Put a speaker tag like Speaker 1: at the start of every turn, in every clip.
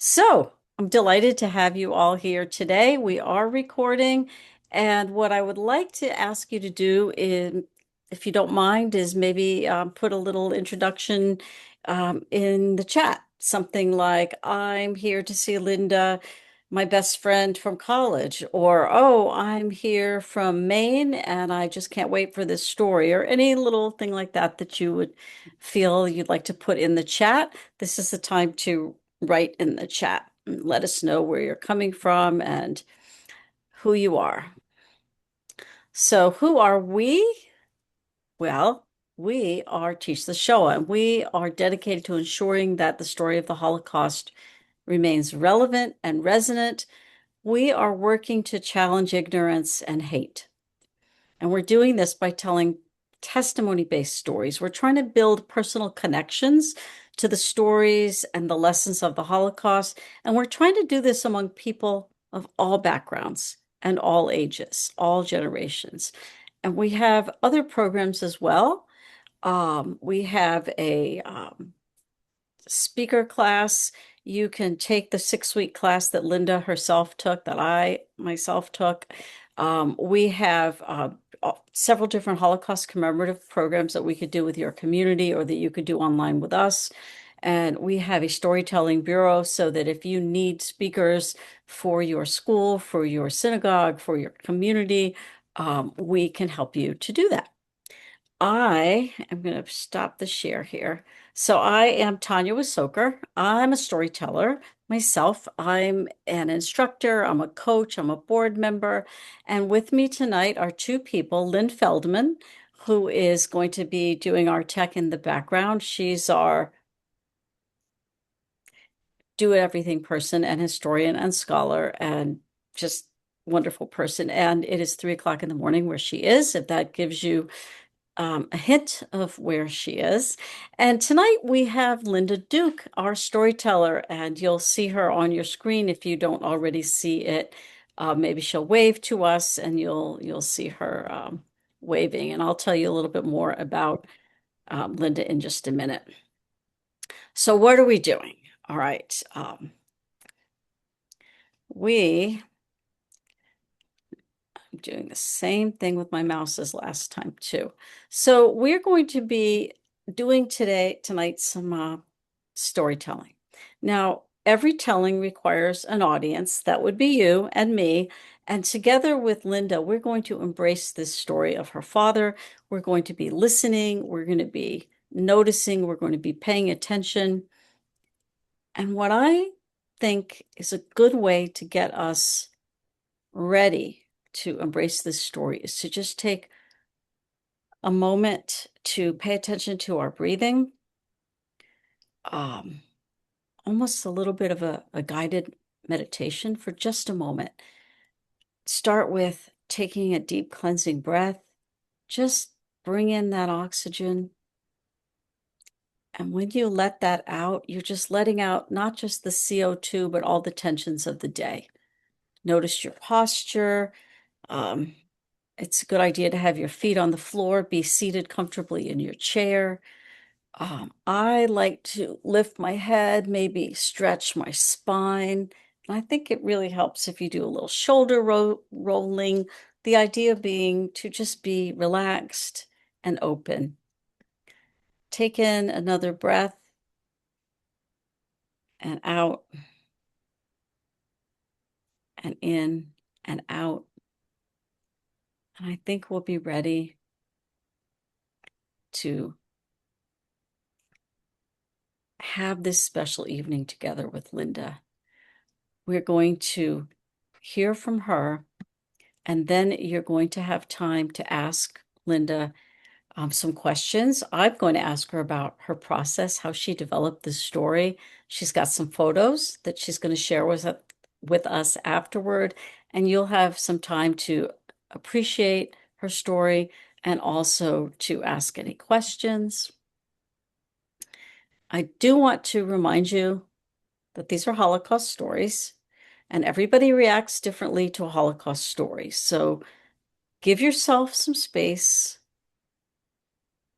Speaker 1: So I'm delighted to have you all here today. We are recording, and what I would like to ask you to do is, if you don't mind, is maybe put a little introduction in the chat. Something like, I'm here to see Linda, my best friend from college, or, oh, I'm here from Maine and I just can't wait for this story, or any little thing like that that you would feel you'd like to put in the chat. This is the time to write in the chat and let us know where you're coming from and who you are. So, who are we? Well, we are Teach the Shoah, and we are dedicated to ensuring that the story of the Holocaust remains relevant and resonant. We are working to challenge ignorance and hate. And we're doing this by telling testimony-based stories. We're trying to build personal connections to the stories and the lessons of the Holocaust. And we're trying to do this among people of all backgrounds and all ages, all generations. And we have other programs as well. We have a speaker class. You can take the 6-week class that Linda herself took, that I myself took. We have several different Holocaust commemorative programs that we could do with your community or that you could do online with us. And we have a storytelling bureau so that if you need speakers for your school, for your synagogue, for your community, we can help you to do that. I am going to stop the share here. So I am Tanya Wisoker. I'm a storyteller myself. I'm an instructor. I'm a coach. I'm a board member. And with me tonight are two people, Lynn Feldman, who is going to be doing our tech in the background. She's our do everything person and historian and scholar and just wonderful person. And it is 3 o'clock in the morning where she is, if that gives you a hint of where she is. And tonight we have Linda Duke, our storyteller, and you'll see her on your screen if you don't already see it. Maybe she'll wave to us and you'll see her waving. And I'll tell you a little bit more about Linda in just a minute. So what are we doing? All right. I'm doing the same thing with my mouse as last time too. So we're going to be doing tonight some storytelling. Now, every telling requires an audience. That would be you and me. And together with Linda, we're going to embrace this story of her father. We're going to be listening. We're going to be noticing. We're going to be paying attention. And what I think is a good way to get us ready to embrace this story is to just take a moment to pay attention to our breathing, um, almost a little bit of a guided meditation for just a moment. Start with taking a deep cleansing breath. Just bring in that oxygen. And when you let that out, you're just letting out not just the CO2, but all the tensions of the day. Notice your posture. Um, It's a good idea to have your feet on the floor, be seated comfortably in your chair. I like to lift my head, maybe stretch my spine. And I think it really helps if you do a little shoulder rolling. The idea being to just be relaxed and open. Take in another breath and out and in and out. And I think we'll be ready to have this special evening together with Linda. We're going to hear from her, and then you're going to have time to ask Linda some questions. I'm going to ask her about her process, how she developed this story. She's got some photos that she's going to share with us afterward, and you'll have some time to appreciate her story and also to ask any questions. I do want to remind you that these are Holocaust stories, and everybody reacts differently to a Holocaust story. So give yourself some space.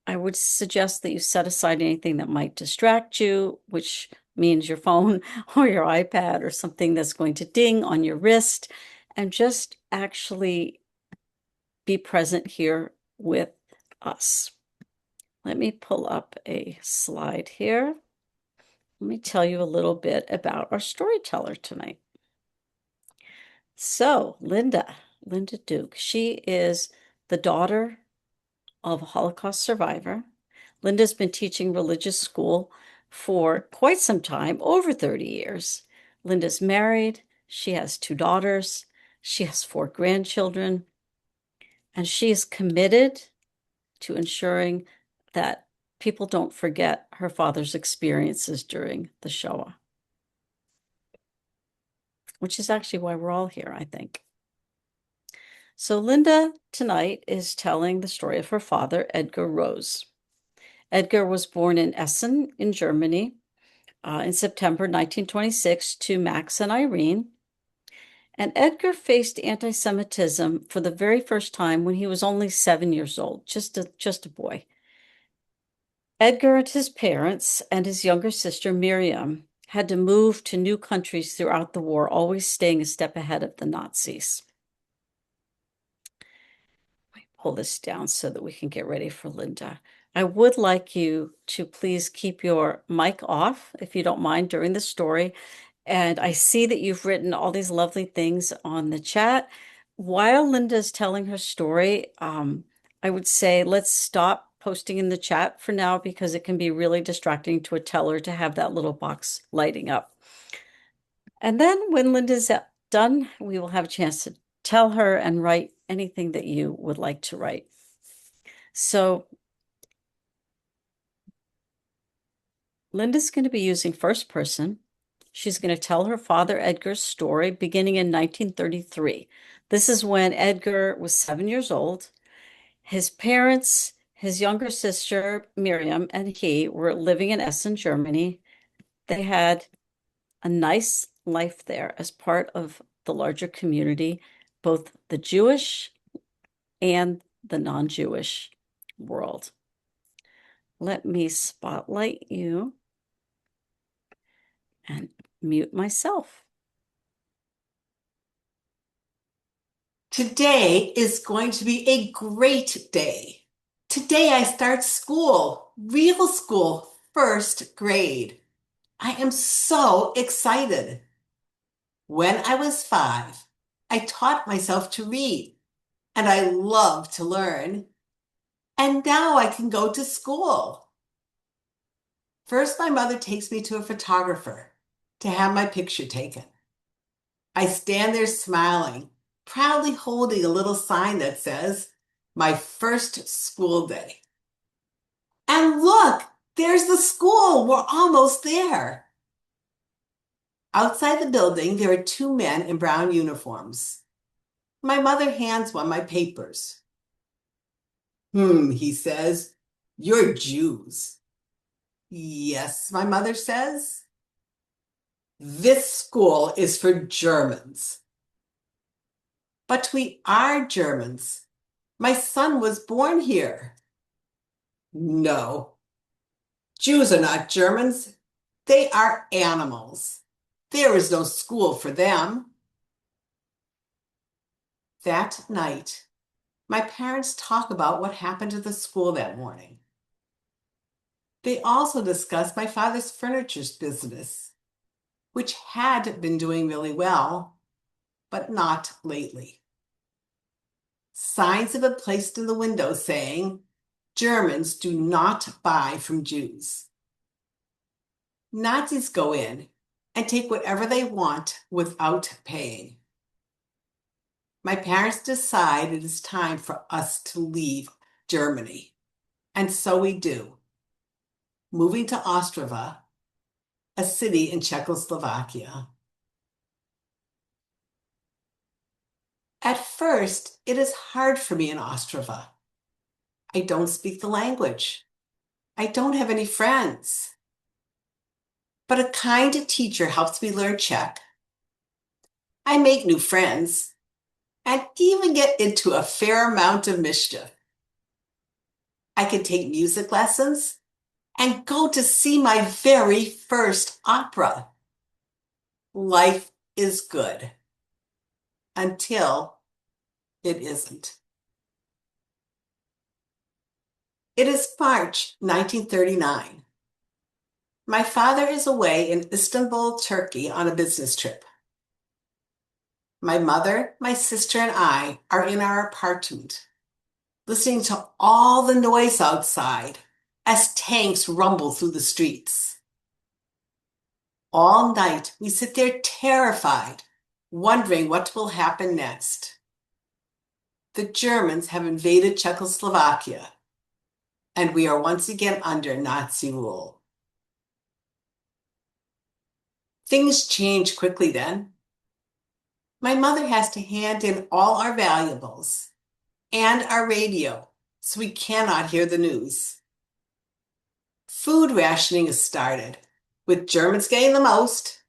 Speaker 1: I would suggest that you set aside anything that might distract you, which means your phone or your iPad or something that's going to ding on your wrist, and just actually be present here with us. Let me pull up a slide here. Let me tell you a little bit about our storyteller tonight. So, Linda Duke, she is the daughter of a Holocaust survivor. Linda's been teaching religious school for quite some time, over 30 years. Linda's married. She has 2 daughters. She has 4 grandchildren. And she is committed to ensuring that people don't forget her father's experiences during the Shoah, which is actually why we're all here, I think. So Linda tonight is telling the story of her father, Edgar Rose. Edgar was born in Essen in Germany in September 1926 to Max and Irene. And Edgar faced anti-Semitism for the very first time when he was only 7 years old, just a boy. Edgar and his parents and his younger sister Miriam had to move to new countries throughout the war, always staying a step ahead of the Nazis. Let me pull this down so that we can get ready for Linda. I would like you to please keep your mic off, if you don't mind, during the story. And I see that you've written all these lovely things on the chat. While Linda's telling her story, I would say let's stop posting in the chat for now because it can be really distracting to a teller to have that little box lighting up. And then when Linda's done, we will have a chance to tell her and write anything that you would like to write. So Linda's going to be using first person. She's going to tell her father Edgar's story beginning in 1933. This is when Edgar was 7 years old. His parents, his younger sister Miriam, and he were living in Essen, Germany. They had a nice life there as part of the larger community, both the Jewish and the non-Jewish world. Let me spotlight you and mute myself.
Speaker 2: Today is going to be a great day. Today I start school, real school, first grade. I am so excited. When I was 5, I taught myself to read, and I love to learn. And now I can go to school. First, my mother takes me to a photographer to have my picture taken. I stand there smiling, proudly holding a little sign that says, "My first school day." And look, there's the school. We're almost there. Outside the building, there are 2 men in brown uniforms. My mother hands one my papers. He says, "You're Jews." Yes, my mother says. "This school is for Germans." But we are Germans. My son was born here. No, Jews are not Germans. They are animals. There is no school for them. That night, my parents talk about what happened at the school that morning. They also discuss my father's furniture business, which had been doing really well, but not lately. Signs have been placed in the window saying, "Germans do not buy from Jews." Nazis go in and take whatever they want without paying. My parents decide it is time for us to leave Germany, and so we do, moving to Ostrava, a city in Czechoslovakia. At first, it is hard for me in Ostrava. I don't speak the language. I don't have any friends. But a kind teacher helps me learn Czech. I make new friends and even get into a fair amount of mischief. I can take music lessons and go to see my very first opera. Life is good until it isn't. It is March 1939. My father is away in Istanbul, Turkey on a business trip. My mother, my sister, and I are in our apartment, listening to all the noise outside as tanks rumble through the streets. All night, we sit there terrified, wondering what will happen next. The Germans have invaded Czechoslovakia, and we are once again under Nazi rule. Things change quickly then. My mother has to hand in all our valuables and our radio, so we cannot hear the news. Food rationing is started, with Germans getting the most,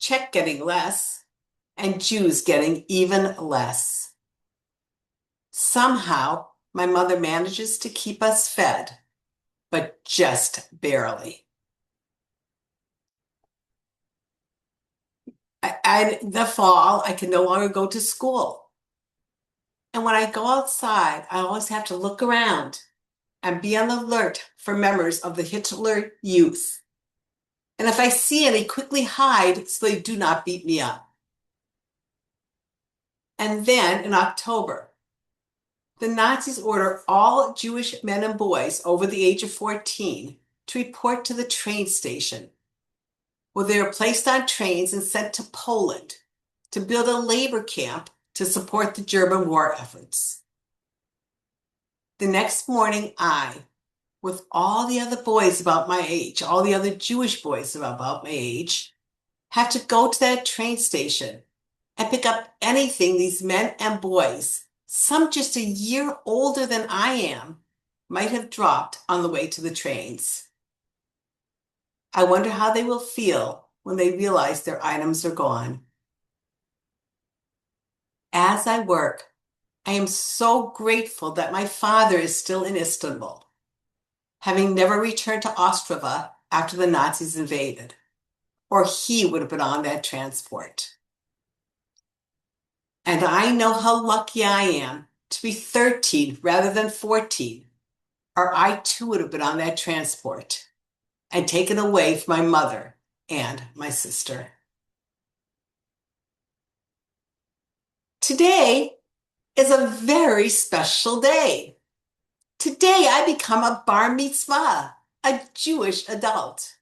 Speaker 2: Czech getting less, and Jews getting even less. Somehow, my mother manages to keep us fed, but just barely. The fall, I can no longer go to school. And when I go outside, I always have to look around and be on the alert for members of the Hitler Youth. And if I see any, quickly hide so they do not beat me up. And then in October, the Nazis order all Jewish men and boys over the age of 14 to report to the train station, where they are placed on trains and sent to Poland to build a labor camp to support the German war efforts. The next morning, with all the other boys about my age, all the other Jewish boys about my age, have to go to that train station and pick up anything these men and boys, some just a year older than I am, might have dropped on the way to the trains. I wonder how they will feel when they realize their items are gone. As I work, I am so grateful that my father is still in Istanbul, having never returned to Ostrava after the Nazis invaded, or he would have been on that transport. And I know how lucky I am to be 13 rather than 14, or I too would have been on that transport and taken away from my mother and my sister. Today is a very special day. Today I become a bar mitzvah, a Jewish adult.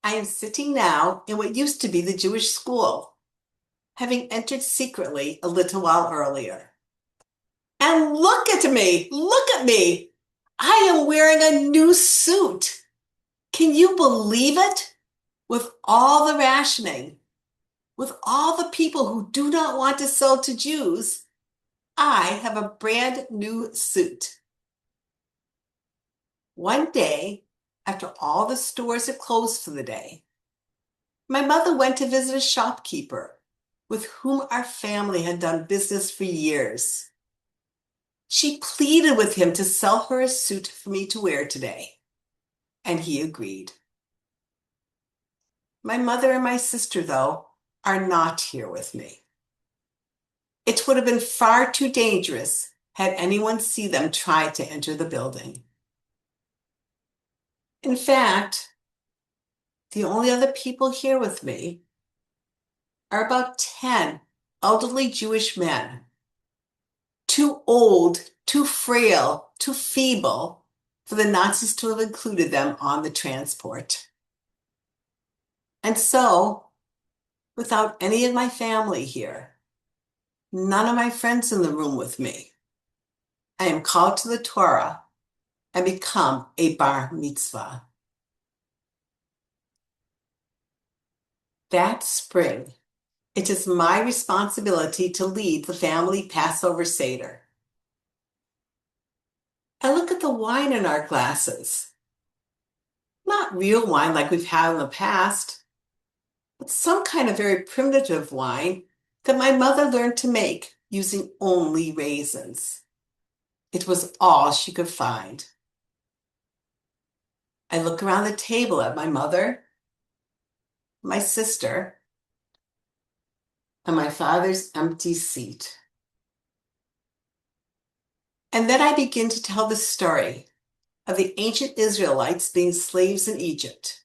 Speaker 2: I am sitting now in what used to be the Jewish school, having entered secretly a little while earlier. And look at me, look at me. I am wearing a new suit. Can you believe it? With all the rationing, with all the people who do not want to sell to Jews, I have a brand new suit. One day, after all the stores had closed for the day, my mother went to visit a shopkeeper with whom our family had done business for years. She pleaded with him to sell her a suit for me to wear today, and he agreed. My mother and my sister, though, are not here with me. It would have been far too dangerous had anyone seen them try to enter the building. In fact, the only other people here with me are about 10 elderly Jewish men, too old, too frail, too feeble for the Nazis to have included them on the transport. And so, without any of my family here, none of my friends in the room with me, I am called to the Torah and become a bar mitzvah. That spring, it is my responsibility to lead the family Passover Seder. I look at the wine in our glasses. Not real wine like we've had in the past, but some kind of very primitive wine that my mother learned to make using only raisins. It was all she could find. I look around the table at my mother, my sister, and my father's empty seat. And then I begin to tell the story of the ancient Israelites being slaves in Egypt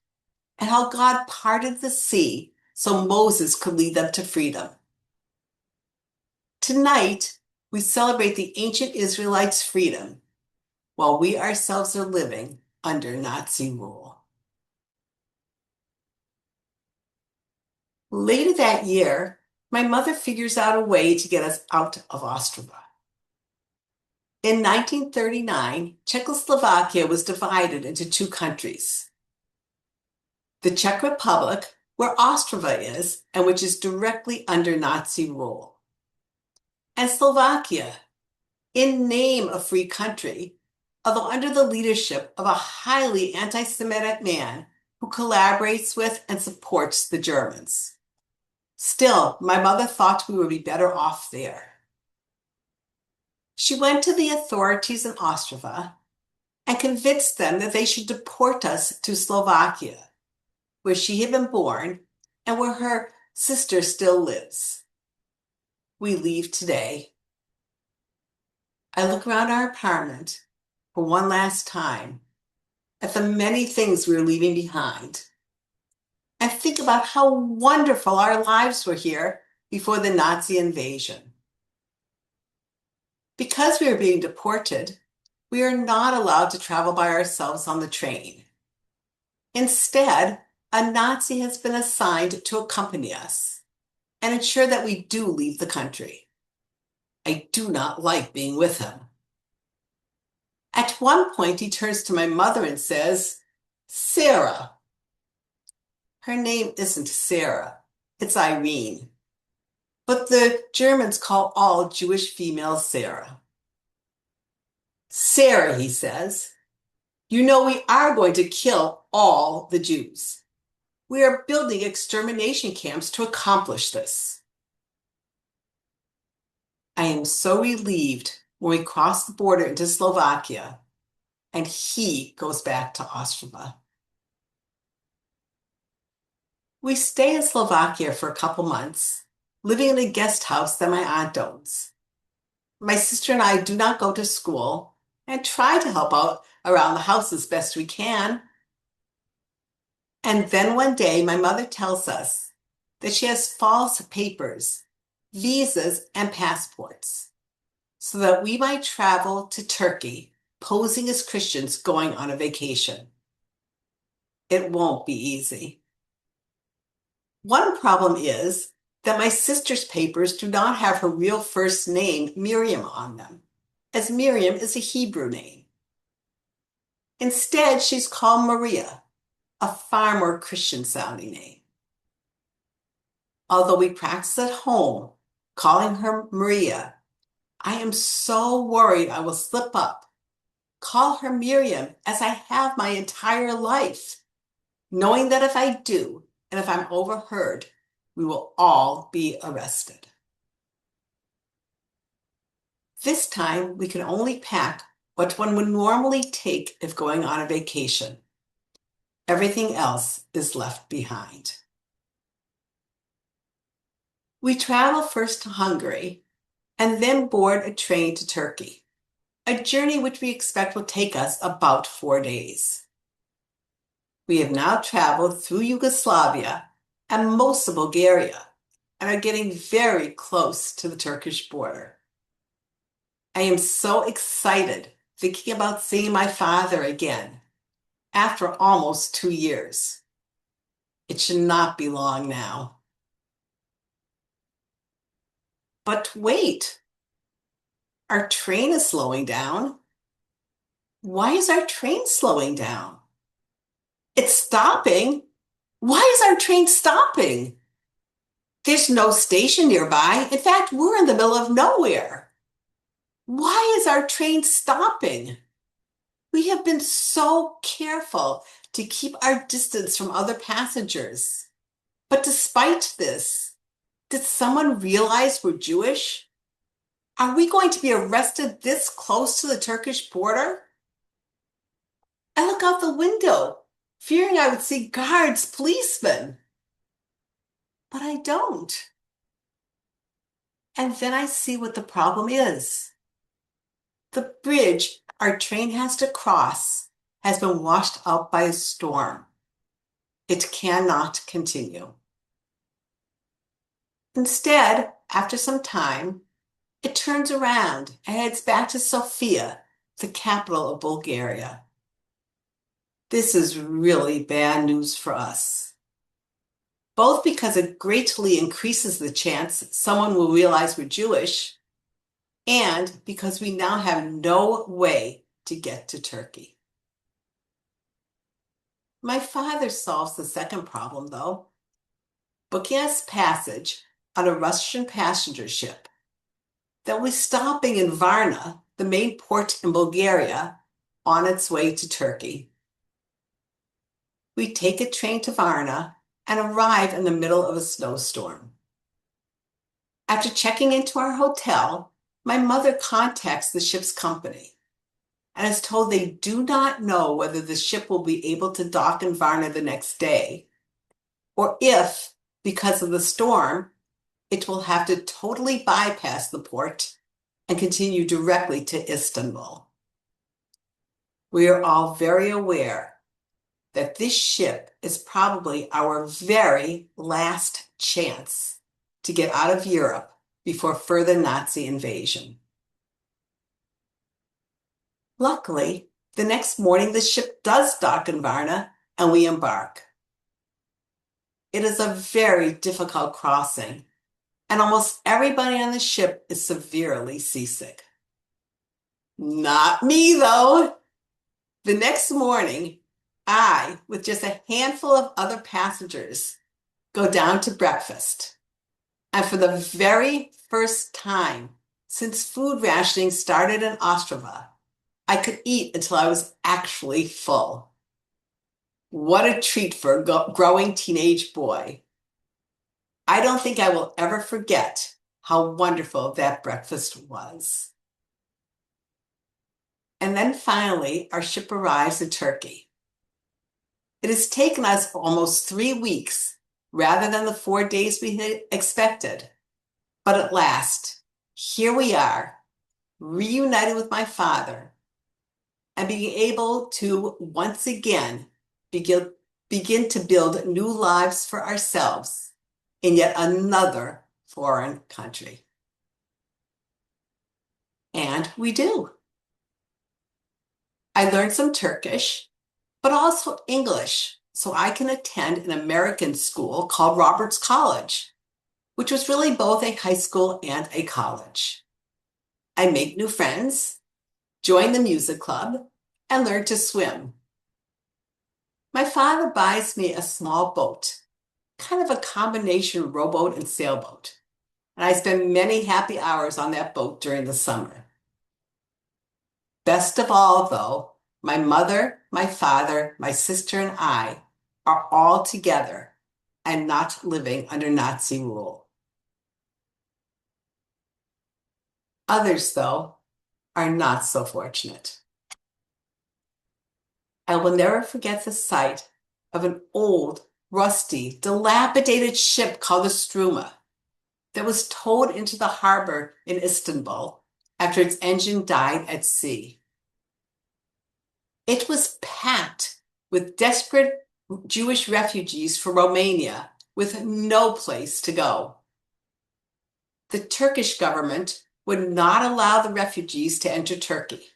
Speaker 2: and how God parted the sea so Moses could lead them to freedom. Tonight, we celebrate the ancient Israelites' freedom while we ourselves are living under Nazi rule. Later that year, my mother figures out a way to get us out of Ostrava. In 1939, Czechoslovakia was divided into two countries. The Czech Republic, where Ostrava is, and which is directly under Nazi rule, and Slovakia, in name a free country, although under the leadership of a highly anti-Semitic man who collaborates with and supports the Germans. Still, my mother thought we would be better off there. She went to the authorities in Ostrava and convinced them that they should deport us to Slovakia, where she had been born and where her sister still lives. We leave today. I look around our apartment for one last time at the many things we are leaving behind and think about how wonderful our lives were here before the Nazi invasion. Because we are being deported, we are not allowed to travel by ourselves on the train. Instead, a Nazi has been assigned to accompany us and ensure that we do leave the country. I do not like being with him. At one point, he turns to my mother and says, "Sarah." Her name isn't Sarah, it's Irene. But the Germans call all Jewish females Sarah. "Sarah," he says, "you know we are going to kill all the Jews. We are building extermination camps to accomplish this." I am so relieved when we cross the border into Slovakia and he goes back to Ostrava. We stay in Slovakia for a couple months, living in a guest house that my aunt owns. My sister and I do not go to school and try to help out around the house as best we can. And then one day, my mother tells us that she has false papers, visas, and passports, so that we might travel to Turkey, posing as Christians going on a vacation. It won't be easy. One problem is that my sister's papers do not have her real first name, Miriam, on them, as Miriam is a Hebrew name. Instead, she's called Maria, a far more Christian-sounding name. Although we practice at home, calling her Maria, I am so worried I will slip up, call her Miriam as I have my entire life, knowing that if I do, and if I'm overheard, we will all be arrested. This time, we can only pack what one would normally take if going on a vacation. Everything else is left behind. We travel first to Hungary and then board a train to Turkey, a journey which we expect will take us about 4 days. We have now traveled through Yugoslavia and most of Bulgaria and are getting very close to the Turkish border. I am so excited thinking about seeing my father again after almost 2 years. It should not be long now. But wait, our train is slowing down. Why is our train slowing down? It's stopping. Why is our train stopping? There's no station nearby. In fact, we're in the middle of nowhere. Why is our train stopping? We have been so careful to keep our distance from other passengers. But despite this, did someone realize we're Jewish? Are we going to be arrested this close to the Turkish border? I look out the window, fearing I would see guards, policemen, but I don't. And then I see what the problem is. The bridge our train has to cross has been washed out by a storm. It cannot continue. Instead, after some time, it turns around and heads back to Sofia, the capital of Bulgaria. This is really bad news for us, both because it greatly increases the chance someone will realize we're Jewish, and because we now have no way to get to Turkey. My father solves the second problem, though, booking us passage on a Russian passenger ship that was stopping in Varna, the main port in Bulgaria, on its way to Turkey. We take a train to Varna and arrive in the middle of a snowstorm. After checking into our hotel, my mother contacts the ship's company and is told they do not know whether the ship will be able to dock in Varna the next day, or if, because of the storm, it will have to totally bypass the port and continue directly to Istanbul. We are all very aware that this ship is probably our very last chance to get out of Europe before further Nazi invasion. Luckily, the next morning the ship does dock in Varna and we embark. It is a very difficult crossing, and almost everybody on the ship is severely seasick. Not me, though. The next morning, I, with just a handful of other passengers, go down to breakfast. And for the very first time since food rationing started in Ostrava, I could eat until I was actually full. What a treat for a growing teenage boy. I don't think I will ever forget how wonderful that breakfast was. And then finally, our ship arrives in Turkey. It has taken us almost 3 weeks rather than the 4 days we had expected. But at last, here we are, reunited with my father, and being able to once again begin to build new lives for ourselves in yet another foreign country. And we do. I learned some Turkish, but also English, so I can attend an American school called Roberts College, which was really both a high school and a college. I make new friends, join the music club, and learn to swim. My father buys me a small boat, kind of a combination rowboat and sailboat, and I spend many happy hours on that boat during the summer. Best of all, though, my mother, my father, my sister, and I are all together and not living under Nazi rule. Others, though, are not so fortunate. I will never forget the sight of an old, rusty, dilapidated ship called the Struma that was towed into the harbor in Istanbul after its engine died at sea. It was packed with desperate Jewish refugees from Romania with no place to go. The Turkish government would not allow the refugees to enter Turkey.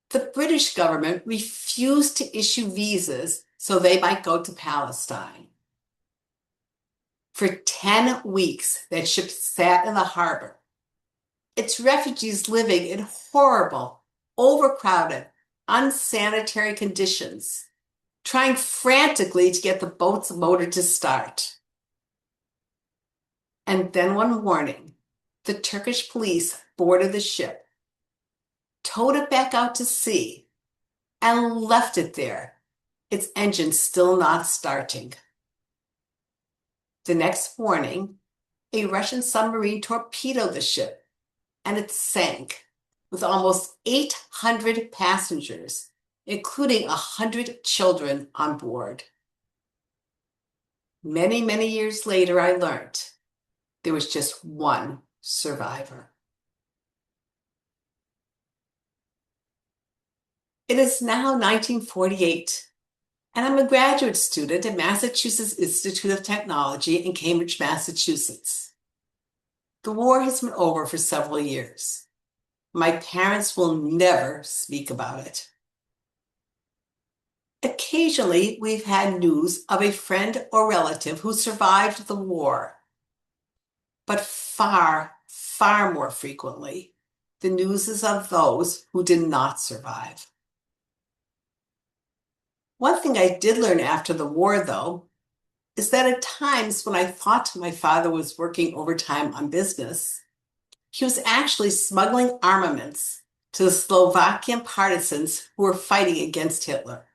Speaker 2: The British government refused to issue visas so they might go to Palestine. For 10 weeks, that ship sat in the harbor, its refugees living in horrible, overcrowded, unsanitary conditions, trying frantically to get the boat's motor to start. And then one morning, the Turkish police boarded the ship, towed it back out to sea, and left it there, its engine still not starting. The next morning, a Russian submarine torpedoed the ship, and it sank with almost 800 passengers including 100 children on board. Many, many years later, I learned there was just one survivor. It is now 1948, and I'm a graduate student at Massachusetts Institute of Technology in Cambridge, Massachusetts. The war has been over for several years. My parents will never speak about it. Occasionally, we've had news of a friend or relative who survived the war, but far, far more frequently, the news is of those who did not survive. One thing I did learn after the war, though, is that at times when I thought my father was working overtime on business, he was actually smuggling armaments to the Slovakian partisans who were fighting against Hitler.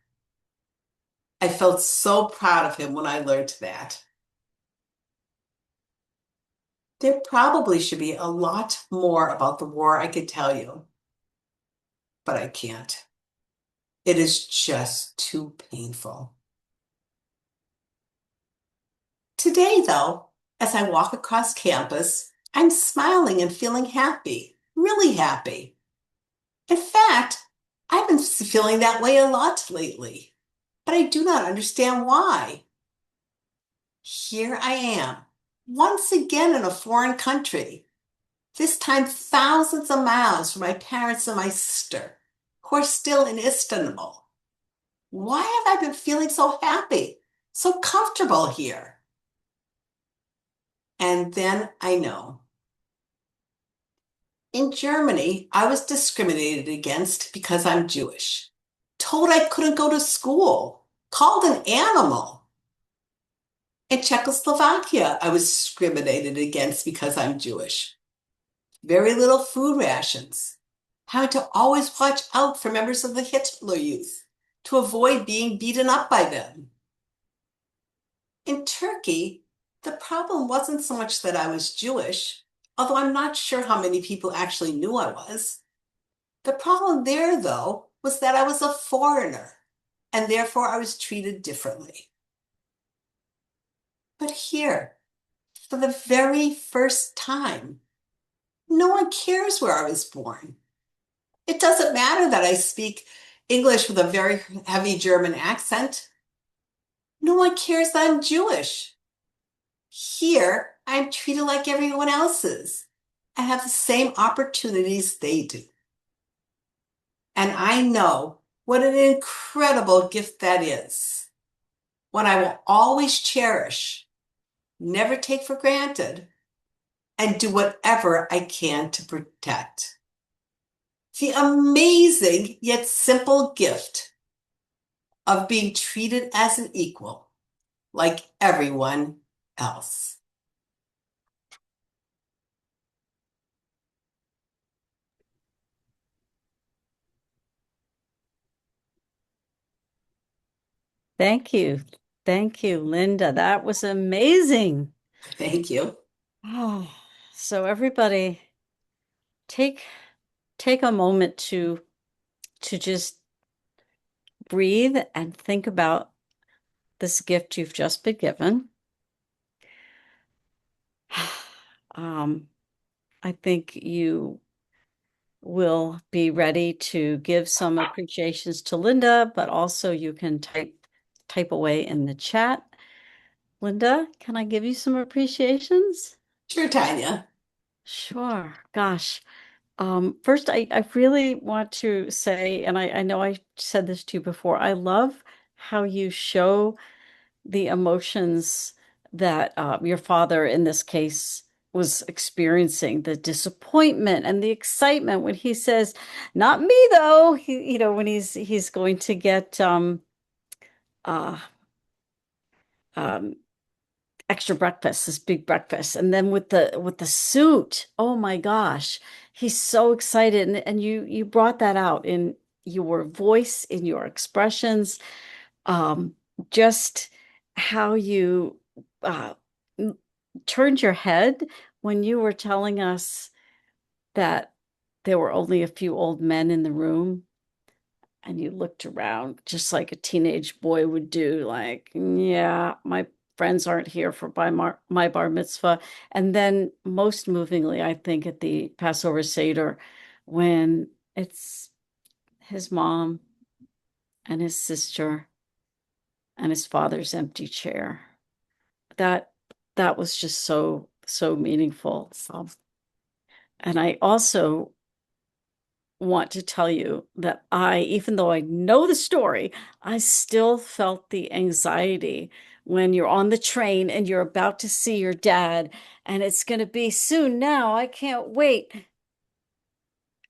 Speaker 2: I felt so proud of him when I learned that. There probably should be a lot more about the war I could tell you, but I can't. It is just too painful. Today, though, as I walk across campus, I'm smiling and feeling happy, really happy. In fact, I've been feeling that way a lot lately, but I do not understand why. Here I am, once again in a foreign country, this time thousands of miles from my parents and my sister, who are still in Istanbul. Why have I been feeling so happy, so comfortable here? And then I know. In Germany, I was discriminated against because I'm Jewish, told I couldn't go to school, called an animal. In Czechoslovakia, I was discriminated against because I'm Jewish. Very little food rations, having to always watch out for members of the Hitler Youth to avoid being beaten up by them. In Turkey, the problem wasn't so much that I was Jewish, although I'm not sure how many people actually knew I was. The problem there, though, was that I was a foreigner, and therefore I was treated differently. But here, for the very first time, no one cares where I was born. It doesn't matter that I speak English with a very heavy German accent. No one cares that I'm Jewish. Here, I'm treated like everyone else is. I have the same opportunities they do. And I know what an incredible gift that is. One I will always cherish, never take for granted, and do whatever I can to protect. The amazing yet simple gift of being treated as an equal, like everyone else.
Speaker 1: Thank you. Thank you, Linda. That was amazing.
Speaker 2: Thank you.
Speaker 1: Oh, so everybody take take a moment to just breathe and think about this gift you've just been given. Um, I think you will be ready to give some appreciations to Linda, but also you can type away in the chat. Linda, can I give you some appreciations?
Speaker 2: Sure, Tanya.
Speaker 1: Sure. Gosh. First, I really want to say, and I know I said this to you before, I love how you show the emotions that your father, in this case, was experiencing, the disappointment and the excitement when he says, "Not me, though." When he's going to get uh, um, extra breakfast, this big breakfast, and then with the suit. Oh my gosh, he's so excited, and you brought that out in your voice, in your expressions, um, just how you uh, turned your head when you were telling us that there were only a few old men in the room, and you looked around just like a teenage boy would do, like, yeah, my friends aren't here for my bar mitzvah. And then most movingly, I think at the Passover Seder, when it's his mom and his sister and his father's empty chair. That that was just so meaningful. And I also want to tell you that even though I know the story, I still felt the anxiety when you're on the train and you're about to see your dad, and it's going to be soon now. I can't wait.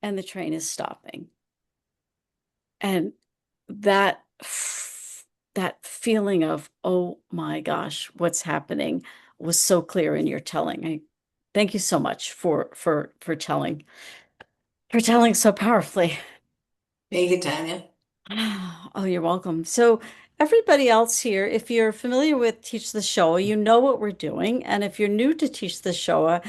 Speaker 1: And the train is stopping. And that that feeling of, oh my gosh, what's happening was so clear in your telling. I thank you so much for telling so powerfully.
Speaker 2: Thank you, Tanya.
Speaker 1: Oh, you're welcome. So, everybody else here, if you're familiar with Teach the Shoah, you know what we're doing. And if you're new to Teach the Shoah,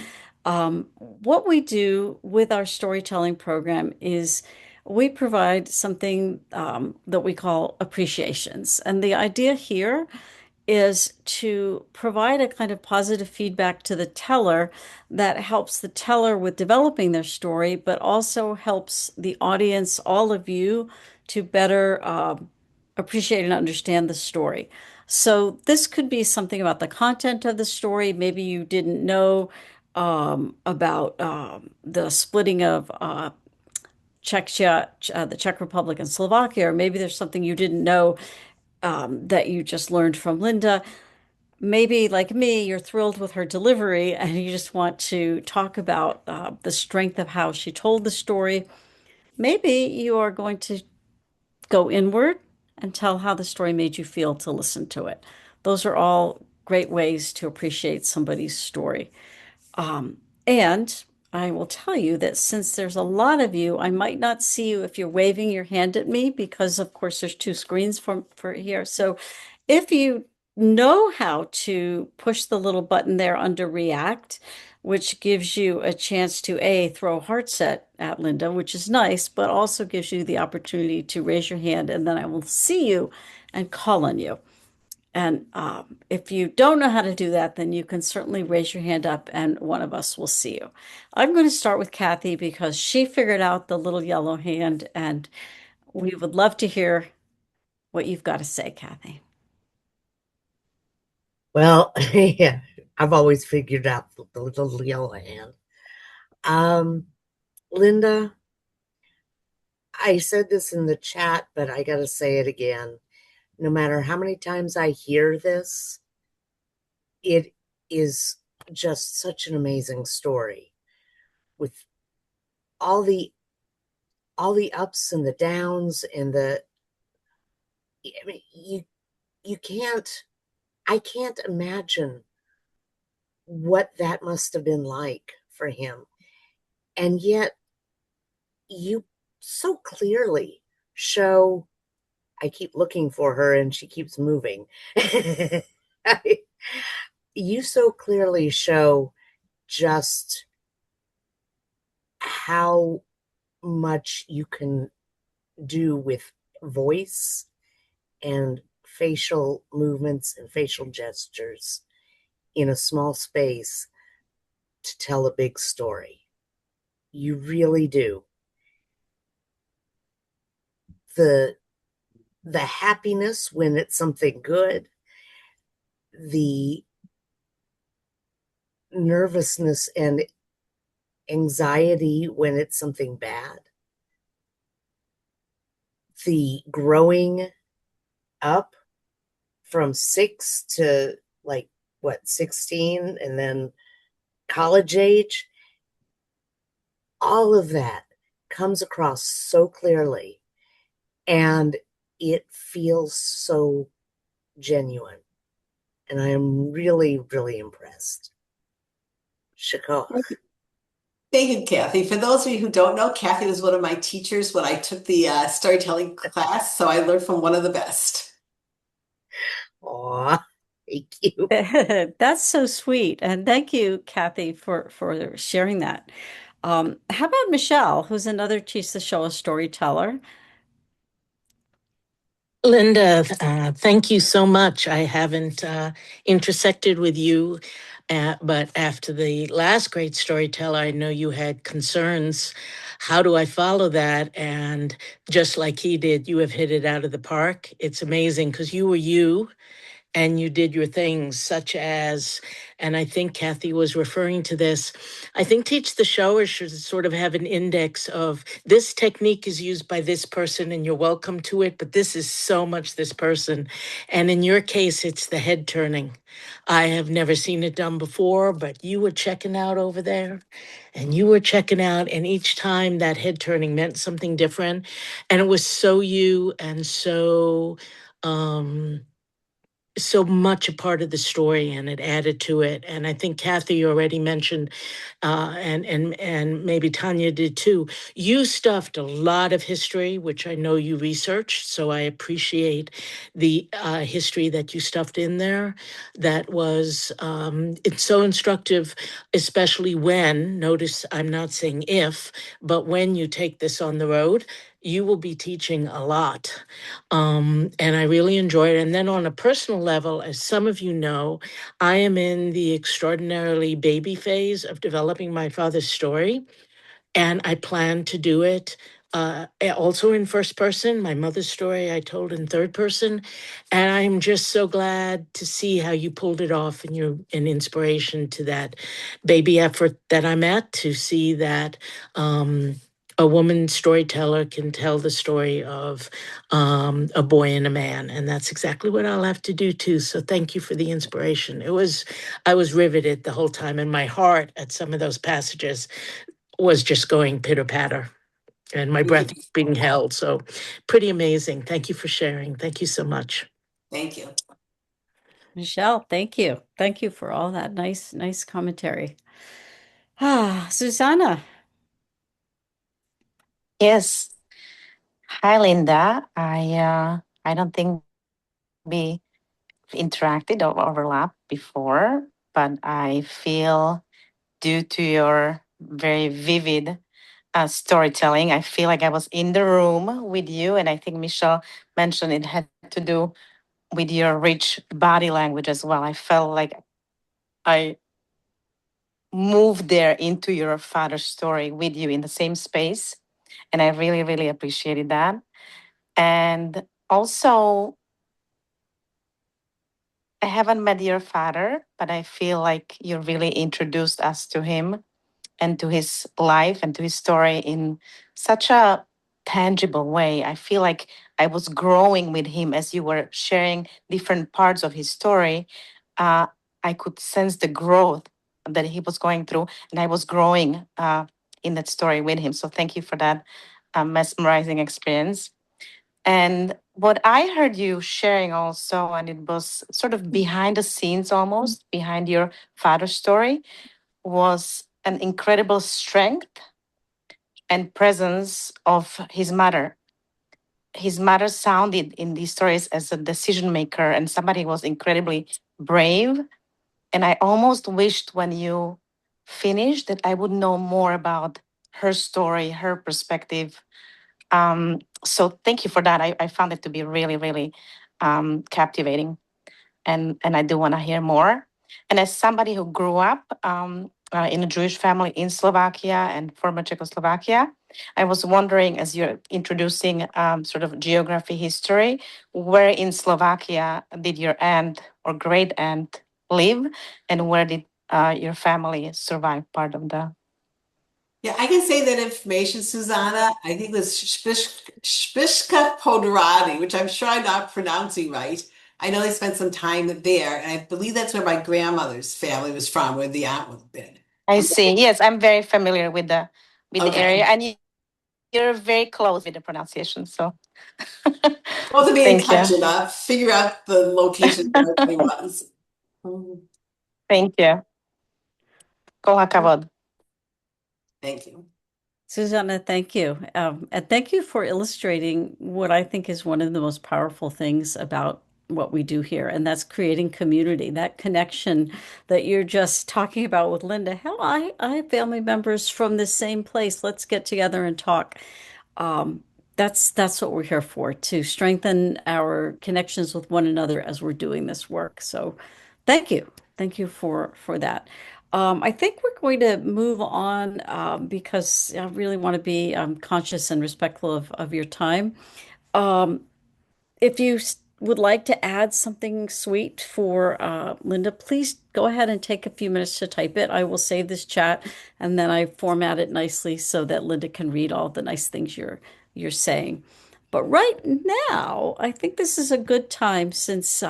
Speaker 1: what we do with our storytelling program is we provide something that we call appreciations. And the idea here is to provide a kind of positive feedback to the teller that helps the teller with developing their story, but also helps the audience, all of you, to better appreciate and understand the story. So this could be something about the content of the story. Maybe you didn't know about the splitting of Czechia, the Czech Republic and Slovakia, or maybe there's something you didn't know that you just learned from Linda. Maybe, like me, you're thrilled with her delivery and you just want to talk about the strength of how she told the story. Maybe you are going to go inward and tell how the story made you feel to listen to it. Those are all great ways to appreciate somebody's story. Um, and I will tell you that since there's a lot of you, I might not see you if you're waving your hand at me because, of course, there's two screens for here. So if you know how to push the little button there under React, which gives you a chance to throw hearts at Linda, which is nice, but also gives you the opportunity to raise your hand, and then I will see you and call on you. And if you don't know how to do that, then you can certainly raise your hand up and one of us will see you. I'm going to start with Kathy because she figured out the little yellow hand, and we would love to hear what you've got to say, Kathy.
Speaker 3: Well, yeah, I've always figured out the little yellow hand. Um, Linda, I said this in the chat, but I got to say it again. No matter how many times I hear this, it is just such an amazing story with all the all the ups and the downs and I mean, you can't I can't imagine what that must have been like for him. And yet you so clearly show. I keep looking for her and she keeps moving. You so clearly show just how much you can do with voice and facial movements and facial gestures in a small space to tell a big story. You really do. The the happiness when it's something good, the nervousness and anxiety when it's something bad, the growing up from 6 to like what 16 and then college age, all of that comes across so clearly and it feels so genuine. And I am really, really impressed. Shikoch.
Speaker 2: Thank you, Kathy. For those of you who don't know, Kathy was one of my teachers when I took the storytelling class, so I learned from one of the best.
Speaker 3: Aw, thank you.
Speaker 1: That's so sweet. And thank you, Kathy, for sharing that. How about Michelle, who's another Teach the Show storyteller?
Speaker 4: Linda, thank you so much. I haven't intersected with you, but after the last great storyteller, I know you had concerns. How do I follow that? And just like he did, you have hit it out of the park. It's amazing because you were you and you did your things, such as, and I think Kathy was referring to this. I think Teach the Showers should sort of have an index of this technique is used by this person and you're welcome to it, but this is so much this person. And in your case, it's the head turning. I have never seen it done before, but you were checking out over there and you were checking out. And each time that head turning meant something different. And it was so you and um, so much a part of the story, and it added to it. And I think Kathy already mentioned, and maybe Tanya did too. You stuffed a lot of history, which I know you researched, so I appreciate the history that you stuffed in there. That was it's so instructive, especially when, notice I'm not saying if, but when you take this on the road, you will be teaching a lot. And I really enjoy it. And then on a personal level, as some of you know, I am in the extraordinarily baby phase of developing my father's story. And I plan to do it also in first person. My mother's story I told in third person. And I'm just so glad to see how you pulled it off and you're an inspiration to that baby effort that I'm at, to see that a woman storyteller can tell the story of a boy and a man. And that's exactly what I'll have to do too. So thank you for the inspiration. I was riveted the whole time, and my heart at some of those passages was just going pitter patter, and my breath being held. So pretty amazing. Thank you for sharing. Thank you so much.
Speaker 2: Thank you.
Speaker 1: Michelle, thank you. Thank you for all that nice commentary. Ah, Susanna.
Speaker 5: Yes. Hi, Linda. I don't think we interacted or overlapped before, but I feel due to your very vivid storytelling, I feel like I was in the room with you, and I think Michelle mentioned it had to do with your rich body language as well. I felt like I moved there into your father's story with you in the same space, and I really, really appreciated that. And also, I haven't met your father, but I feel like you really introduced us to him and to his life and to his story in such a tangible way. I feel like I was growing with him as you were sharing different parts of his story. Uh, I could sense the growth that he was going through, and I was growing in that story with him. So thank you for that mesmerizing experience. And what I heard you sharing also, and it was sort of behind the scenes almost, behind your father's story, was an incredible strength and presence of his mother. His mother sounded in these stories as a decision maker and somebody who was incredibly brave. And I almost wished when you finished that I would know more about her story, her perspective. So thank you for that. I found it to be really, really captivating, and I do want to hear more. And as somebody who grew up in a Jewish family in Slovakia and former Czechoslovakia, I was wondering, as you're introducing sort of geography history, where in Slovakia did your aunt or great aunt live, and where did your family survive part of the?
Speaker 2: Yeah, I can say that information, Susanna. I think it was Shpishka Podorati, which I'm sure I'm not pronouncing right. I know they spent some time there, and I believe that's where my grandmother's family was from, where the aunt would have been.
Speaker 5: I see. Yes, I'm very familiar with the area,
Speaker 2: Okay.
Speaker 5: and you're very close with the pronunciation. So
Speaker 2: Both of being
Speaker 5: thank you.
Speaker 2: touch enough, figure out the location where everybody was. Mhm.
Speaker 5: Thank you. Kol hakavod.
Speaker 2: Thank you.
Speaker 1: Susanna, thank you. And thank you for illustrating what I think is one of the most powerful things about what we do here, and that's creating community, that connection that you're just talking about with Linda. Hell, I have family members from the same place. Let's get together and talk. Um, That's what we're here for, to strengthen our connections with one another as we're doing this work. So thank you. Thank you for that. I think we're going to move on because I really want to be conscious and respectful of your time. Um, if you would like to add something sweet for Linda, please go ahead and take a few minutes to type it. I will save this chat and then I format it nicely so that Linda can read all the nice things you're saying. But right now, I think this is a good time since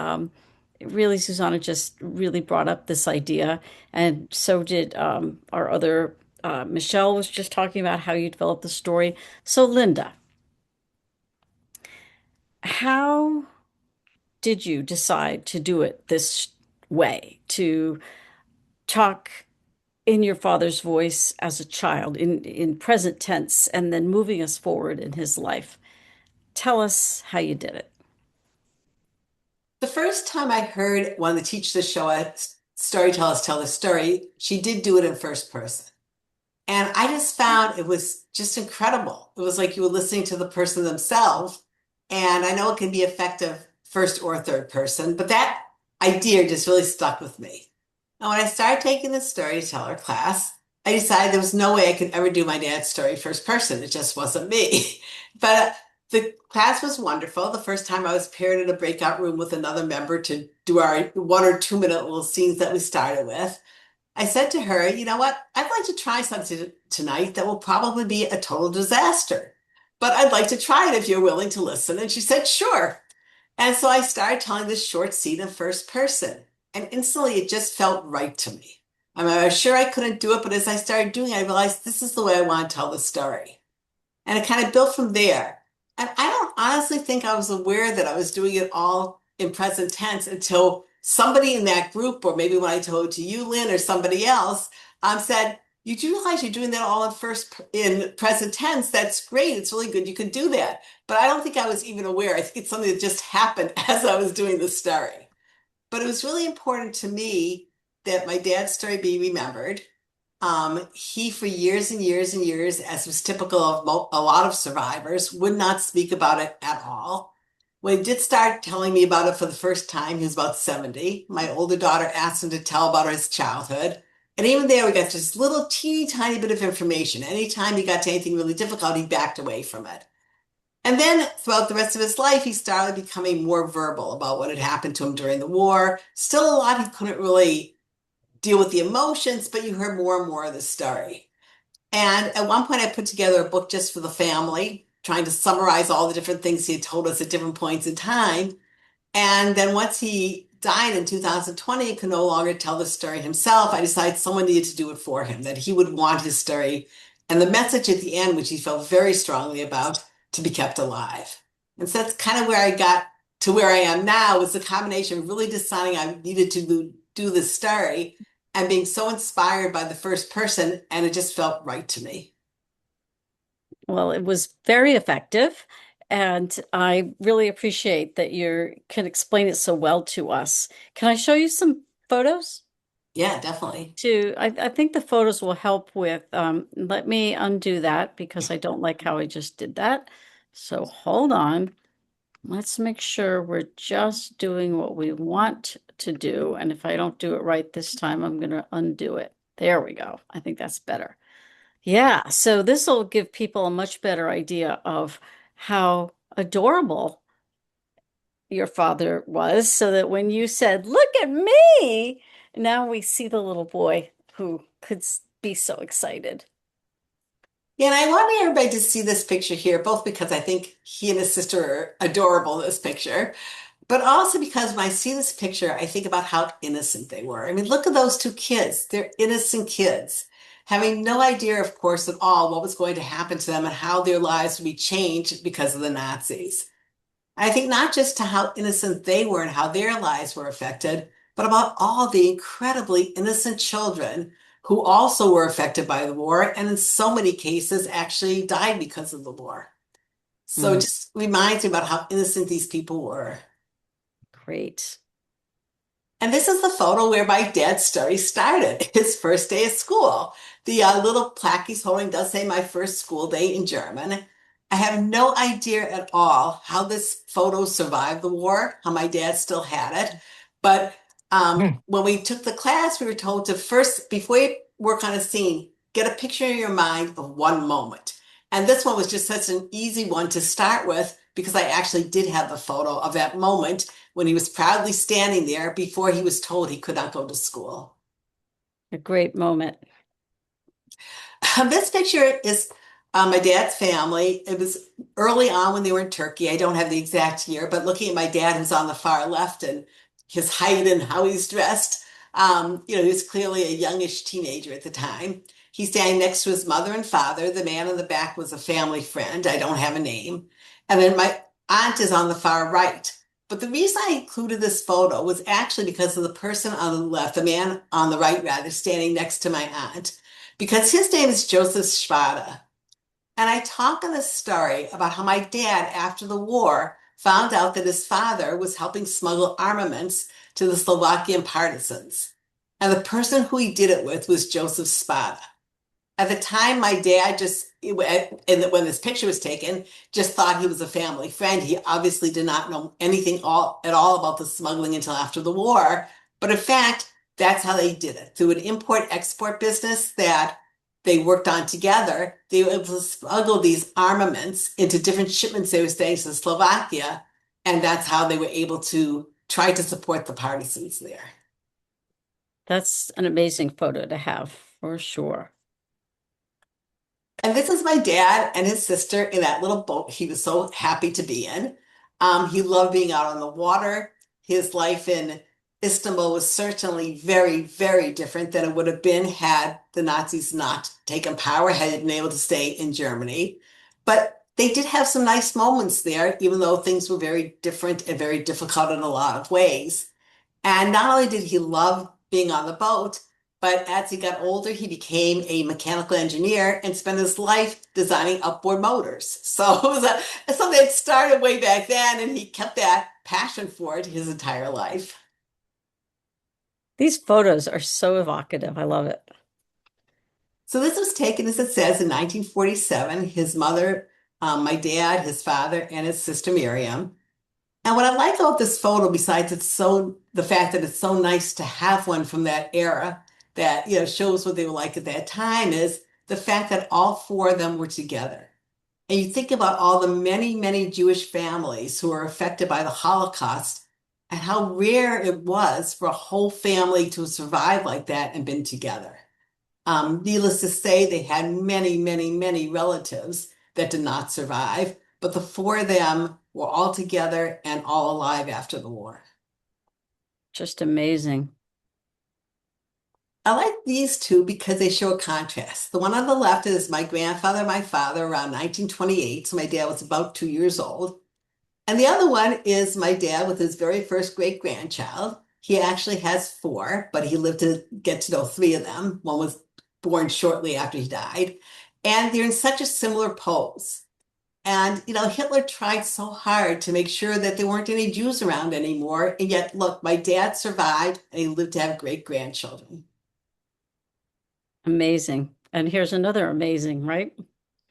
Speaker 1: really Susanna just really brought up this idea, and so did our other Michelle was just talking about how you developed the story. So Linda, how did you decide to do it this way, to talk in your father's voice as a child, in present tense, and then moving us forward in his life? Tell us how you did it.
Speaker 2: The first time I heard one of the teachers of the show at Storytellers Tell the Story, she did do it in first person. And I just found it was just incredible. It was like you were listening to the person themselves. And I know it can be effective first or third person, but that idea just really stuck with me. And when I started taking the storyteller class, I decided there was no way I could ever do my dad's story first person. It just wasn't me. But the class was wonderful. The first time I was paired in a breakout room with another member to do our 1 or 2 minute little scenes that we started with. I said to her, you know what? I'd like to try something tonight that will probably be a total disaster, but I'd like to try it if you're willing to listen. And she said, sure. And so I started telling this short scene in first person, and instantly it just felt right to me. I mean, I was sure I couldn't do it, but as I started doing it, I realized this is the way I want to tell the story. And it kind of built from there. And I don't honestly think I was aware that I was doing it all in present tense until somebody in that group, or maybe when I told it to you, Lynn, or somebody else, said, "You do realize you're doing that all in present tense? That's great. It's really good. You could do that." But I don't think I was even aware. I think it's something that just happened as I was doing the story. But it was really important to me that my dad's story be remembered. He, for years and years and years, as was typical of a lot of survivors, would not speak about it at all. When he did start telling me about it for the first time, he was about 70. My older daughter asked him to tell about his childhood. And even there, we got just little teeny tiny bit of information. Anytime he got to anything really difficult, he backed away from it. And then throughout the rest of his life, he started becoming more verbal about what had happened to him during the war. Still a lot he couldn't really deal with the emotions, but you heard more and more of the story. And at one point, I put together a book just for the family, trying to summarize all the different things he had told us at different points in time. And then once he died in 2020 and could no longer tell the story himself, I decided someone needed to do it for him, that he would want his story and the message at the end, which he felt very strongly about, to be kept alive. And so that's kind of where I got to where I am now, was the combination of really deciding I needed to do this story and being so inspired by the first person, and it just felt right to me.
Speaker 1: Well, it was very effective, and I really appreciate that you can explain it so well to us. Can I show you some photos?
Speaker 2: Yeah, definitely.
Speaker 1: I think the photos will help with, let me undo that because I don't like how I just did that. So hold on. Let's make sure we're just doing what we want to do. And if I don't do it right this time, I'm going to undo it. There we go. I think that's better. Yeah, so this will give people a much better idea of how adorable your father was, so that when you said, "Look at me," now we see the little boy who could be so excited.
Speaker 2: Yeah, and I want everybody to see this picture here, both because I think he and his sister are adorable in this picture, but also because when I see this picture, I think about how innocent they were. I mean, look at those two kids. They're innocent kids, having no idea, of course, at all what was going to happen to them and how their lives would be changed because of the Nazis. I think not just to how innocent they were and how their lives were affected, but about all the incredibly innocent children who also were affected by the war and in so many cases actually died because of the war. So it
Speaker 1: Mm,
Speaker 2: just reminds me about how innocent these people were.
Speaker 1: great.
Speaker 2: And this is the photo where my dad's story started, his first day of school. The little plaque he's holding does say my first school day in German. I have no idea at all how this photo survived the war, how my dad still had it. But
Speaker 4: Hmm.
Speaker 2: when we took the class, we were told to first, before you work on a scene, get a picture in your mind of one moment. And this one was just such an easy one to start with because I actually did have the photo of that moment when he was proudly standing there before he was told he could not go to school.
Speaker 1: A great moment.
Speaker 2: This picture is my dad's family. It was early on when they were in Turkey. I don't have the exact year, but looking at my dad, who's on the far left, and his height and how he's dressed, he was clearly a youngish teenager at the time. He's standing next to his mother and father. The man in the back was a family friend. I don't have a name. And then my aunt is on the far right. But the reason I included this photo was actually because of the person on the left, the man on the right, rather, standing next to my aunt because his name is Joseph Spada. And I talk in the story about how my dad, after the war, found out that his father was helping smuggle armaments to the Slovakian partisans. And the person who he did it with was Joseph Spada. At the time, my dad when this picture was taken, just thought he was a family friend. He obviously did not know anything at all about the smuggling until after the war. But in fact, that's how they did it. Through an import-export business that they worked on together, they were able to smuggle these armaments into different shipments they were sending to Slovakia. And that's how they were able to try to support the partisans there.
Speaker 1: That's an amazing photo to have for sure.
Speaker 2: And this is my dad and his sister in that little boat he was so happy to be in. He loved being out on the water. His life in Istanbul was certainly very, very different than it would have been had the Nazis not taken power, had he been able to stay in Germany. But they did have some nice moments there, even though things were very different and very difficult in a lot of ways. And not only did he love being on the boat, but as he got older, he became a mechanical engineer and spent his life designing outboard motors. So it was something that started way back then, and he kept that passion for it his entire life.
Speaker 1: These photos are so evocative. I love it.
Speaker 2: So this was taken, as it says, in 1947. His mother, my dad, his father, and his sister Miriam. And what I like about this photo, besides the fact that it's so nice to have one from that era that shows what they were like at that time, is the fact that all four of them were together. And you think about all the many, many Jewish families who were affected by the Holocaust and how rare it was for a whole family to survive like that and been together. Needless to say, they had many, many, many relatives that did not survive, but the four of them were all together and all alive after the war.
Speaker 1: Just amazing.
Speaker 2: I like these two because they show a contrast. The one on the left is my grandfather, my father, around 1928. So my dad was about 2 years old. And the other one is my dad with his very first great grandchild. He actually has four, but he lived to get to know three of them. One was born shortly after he died. And they're in such a similar pose. And, Hitler tried so hard to make sure that there weren't any Jews around anymore. And yet, look, my dad survived and he lived to have great grandchildren.
Speaker 1: Amazing. And here's another amazing, right?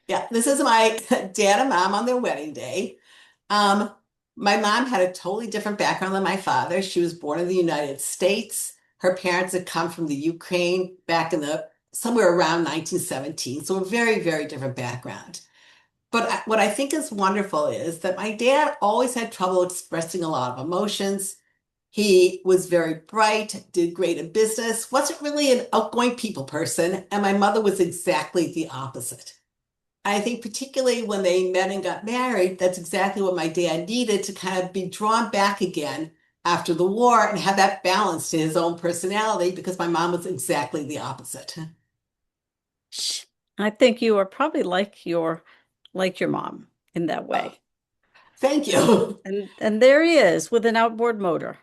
Speaker 2: Yeah, this is my dad and mom on their wedding day. Um, my mom had a totally different background than my father. She was born in the United States. Her parents had come from the Ukraine back in the somewhere around 1917. So a very, very different background. But what I think is wonderful is that my dad always had trouble expressing a lot of emotions. He was very bright, did great in business, wasn't really an outgoing people person, and my mother was exactly the opposite. I think particularly when they met and got married, that's exactly what my dad needed to kind of be drawn back again after the war and have that balance to his own personality because my mom was exactly the opposite.
Speaker 1: I think you are probably like your mom in that
Speaker 2: Oh,
Speaker 1: way.
Speaker 2: thank you.
Speaker 1: And there he is with an outboard motor.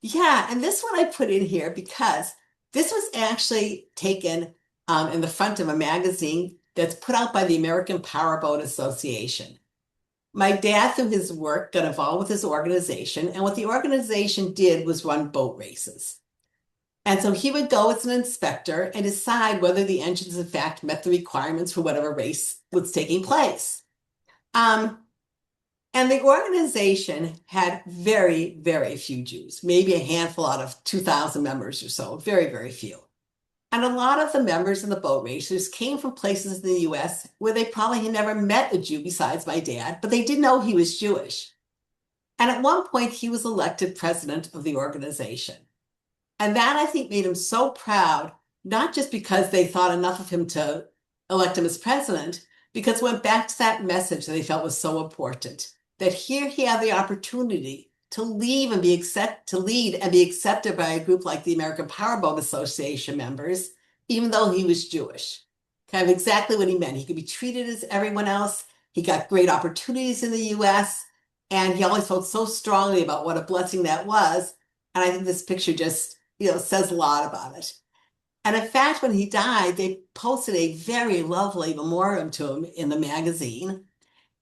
Speaker 2: Yeah, and this one I put in here because this was actually taken in the front of a magazine that's put out by the American Powerboat Association. My dad, through his work, got involved with his organization, and what the organization did was run boat races. And so he would go as an inspector and decide whether the engines, in fact, met the requirements for whatever race was taking place. And the organization had very, very few Jews, maybe a handful out of 2,000 members or so, very, very few. And a lot of the members in the boat racers came from places in the US where they probably had never met a Jew besides my dad, but they did know he was Jewish. And at one point, he was elected president of the organization. And that, I think, made him so proud, not just because they thought enough of him to elect him as president, because it went back to that message that they felt was so important, that here he had the opportunity to lead and be accepted by a group like the American Powerboat Association members, even though he was Jewish. Kind of exactly what he meant. He could be treated as everyone else. He got great opportunities in the US, and he always felt so strongly about what a blessing that was. And I think this picture just, says a lot about it. And in fact, when he died, they posted a very lovely memoriam to him in the magazine.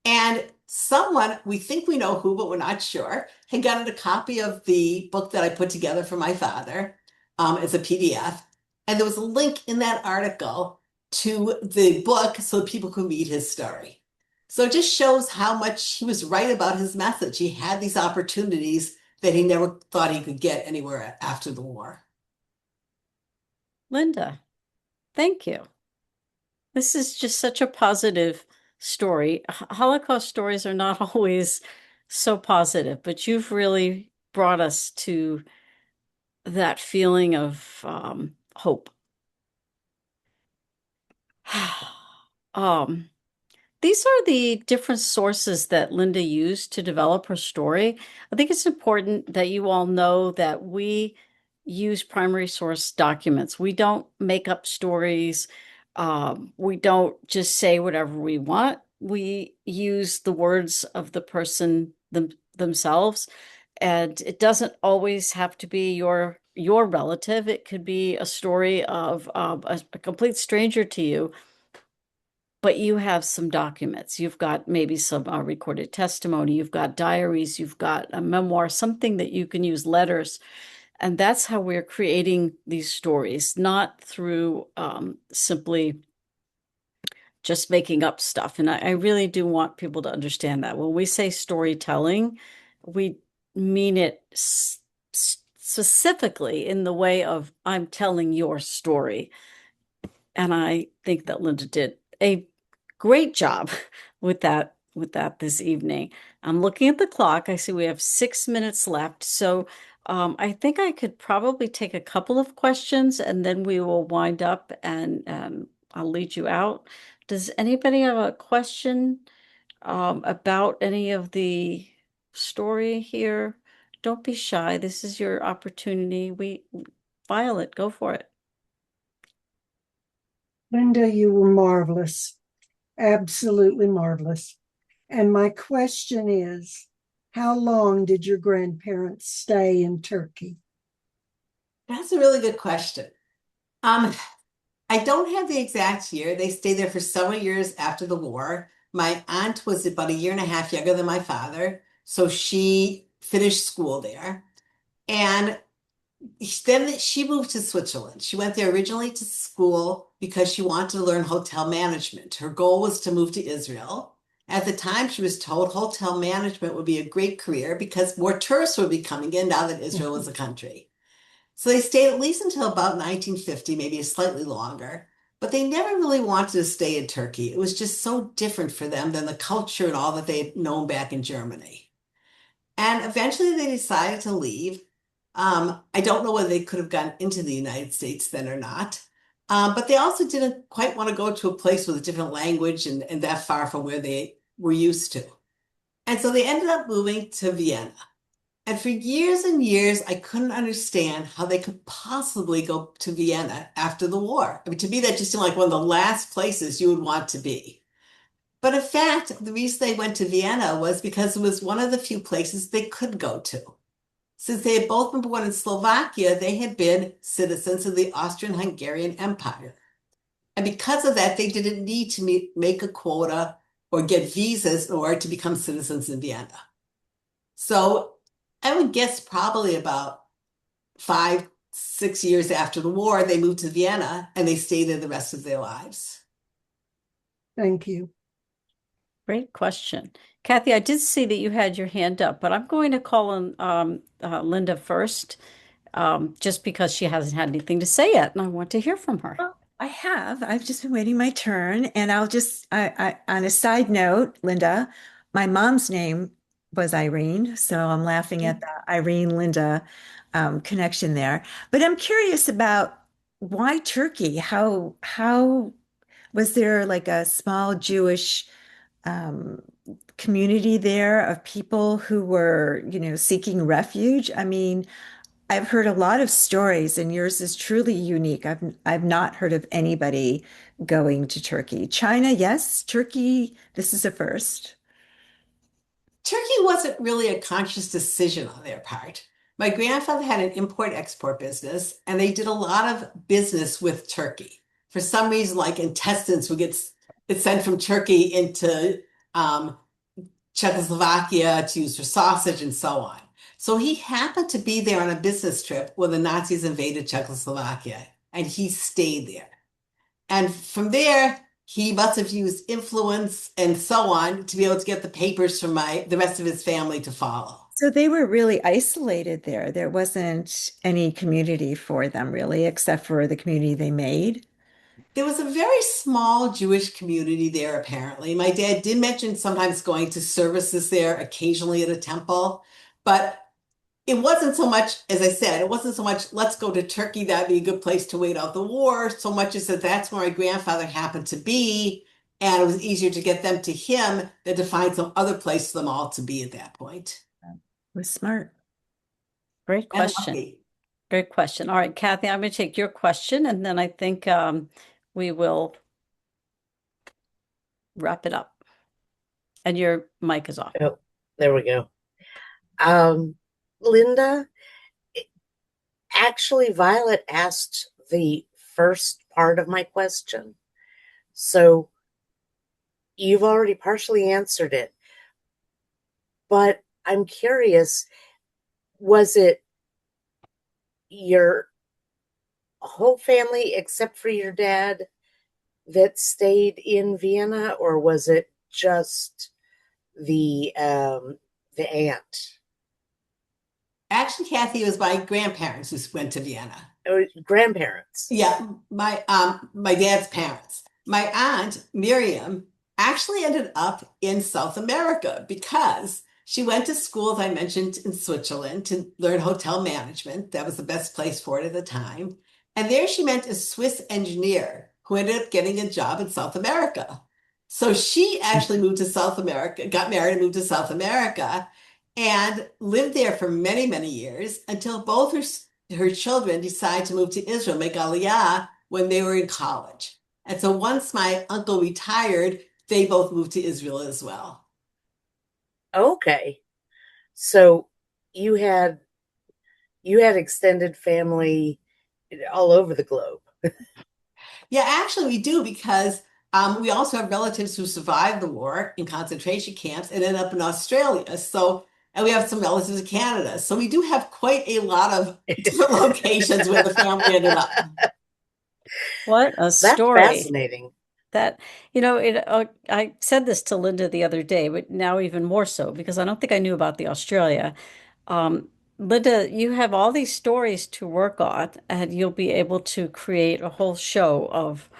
Speaker 2: And someone, we think we know who, but we're not sure, had gotten a copy of the book that I put together for my father as a PDF. And there was a link in that article to the book so people could read his story. So it just shows how much he was right about his message. He had these opportunities that he never thought he could get anywhere after the war.
Speaker 1: Linda, thank you. This is just such a positive story. Holocaust stories are not always so positive, but you've really brought us to that feeling of hope. um, These are the different sources that Linda used to develop her story. I think it's important that you all know that we use primary source documents. We don't make up stories. We don't just say whatever we want. We use the words of the person themselves, and it doesn't always have to be your relative. It could be a story of a complete stranger to you, but you have some documents. You've got maybe some recorded testimony. You've got diaries. You've got a memoir, something that you can use, letters. And that's how we're creating these stories, not through simply just making up stuff. And I really do want people to understand that. When we say storytelling, we mean it specifically in the way of I'm telling your story. And I think that Linda did a great job with that this evening. I'm looking at the clock. I see we have 6 minutes left. So I think I could probably take a couple of questions and then we will wind up and I'll lead you out. Does anybody have a question about any of the story here? Don't be shy. This is your opportunity. Violet, go for it.
Speaker 6: Linda, you were marvelous, absolutely marvelous. And my question is, how long did your grandparents stay in Turkey?
Speaker 2: That's a really good question. I don't have the exact year. They stayed there for several years after the war. My aunt was about a year and a half younger than my father, so she finished school there. And then she moved to Switzerland. She went there originally to school because she wanted to learn hotel management. Her goal was to move to Israel. At the time, she was told hotel management would be a great career because more tourists would be coming in now that Israel was a country. So they stayed at least until about 1950, maybe slightly longer. But they never really wanted to stay in Turkey. It was just so different for them than the culture and all that they'd known back in Germany. And eventually they decided to leave. I don't know whether they could have gotten into the United States then or not. But they also didn't quite want to go to a place with a different language and that far from where they were used to. And so they ended up moving to Vienna. And for years and years, I couldn't understand how they could possibly go to Vienna after the war. I mean, to me, that just seemed like one of the last places you would want to be. But in fact, the reason they went to Vienna was because it was one of the few places they could go to. Since they had both been born in Slovakia, they had been citizens of the Austrian-Hungarian Empire. And because of that, they didn't need to make a quota or get visas in order to become citizens in Vienna. So I would guess probably about 5, 6 years after the war, they moved to Vienna and they stayed there the rest of their lives.
Speaker 6: Thank you.
Speaker 1: Great question. Kathy, I did see that you had your hand up, but I'm going to call on Linda first, just because she hasn't had anything to say yet, and I want to hear from her.
Speaker 7: Well, I have. I've just been waiting my turn. And I'll just, on a side note, Linda, my mom's name was Irene. So I'm laughing at the Irene Linda connection there. But I'm curious about why Turkey? How was there like a small Jewish um, community there of people who were, seeking refuge? I mean, I've heard a lot of stories, and yours is truly unique. I've not heard of anybody going to Turkey. China, yes. Turkey, this is a first.
Speaker 2: Turkey wasn't really a conscious decision on their part. My grandfather had an import-export business, and they did a lot of business with Turkey. For some reason, like intestines would get sent from Turkey into um, Czechoslovakia to use for sausage and so on. So he happened to be there on a business trip when the Nazis invaded Czechoslovakia, and he stayed there. And from there, he must have used influence and so on to be able to get the papers from the rest of his family to follow.
Speaker 7: So they were really isolated there. There wasn't any community for them really, except for the community they made.
Speaker 2: There was a very small Jewish community there, apparently. My dad did mention sometimes going to services there occasionally at a temple, but it wasn't so much, as I said, it wasn't so much, let's go to Turkey, that'd be a good place to wait out the war, so much as that that's where my grandfather happened to be, and it was easier to get them to him than to find some other place for them all to be at that point.
Speaker 7: It was smart.
Speaker 1: Great
Speaker 2: And
Speaker 1: question.
Speaker 2: lucky.
Speaker 1: Great question. All right, Kathy, I'm going to take your question, and then I think we will wrap it up. And your mic is off.
Speaker 3: Oh, there we go. Linda, actually, Violet asked the first part of my question. So you've already partially answered it. But I'm curious, was it your whole family except for your dad that stayed in Vienna, or was it just the aunt?
Speaker 2: Actually, Kathy, it was my grandparents who went to Vienna.
Speaker 3: Or grandparents?
Speaker 2: Yeah, my dad's parents. My aunt Miriam actually ended up in South America because she went to school, as I mentioned, in Switzerland to learn hotel management. That was the best place for it at the time. And there she met a Swiss engineer who ended up getting a job in South America. So she actually moved to South America, got married and moved to South America, and lived there for many, many years until both her children decided to move to Israel, make Aliyah, when they were in college. And so once my uncle retired, they both moved to Israel as well.
Speaker 3: Okay. So you had extended family all over the globe.
Speaker 2: Yeah, actually, we do because we also have relatives who survived the war in concentration camps and ended up in Australia. So, and we have some relatives in Canada. So we do have quite a lot of different locations where the family ended up.
Speaker 1: What a
Speaker 3: That's
Speaker 1: story.
Speaker 3: fascinating.
Speaker 1: That, I said this to Linda the other day, but now even more so because I don't think I knew about the Australia. Linda, you have all these stories to work on, and you'll be able to create a whole show of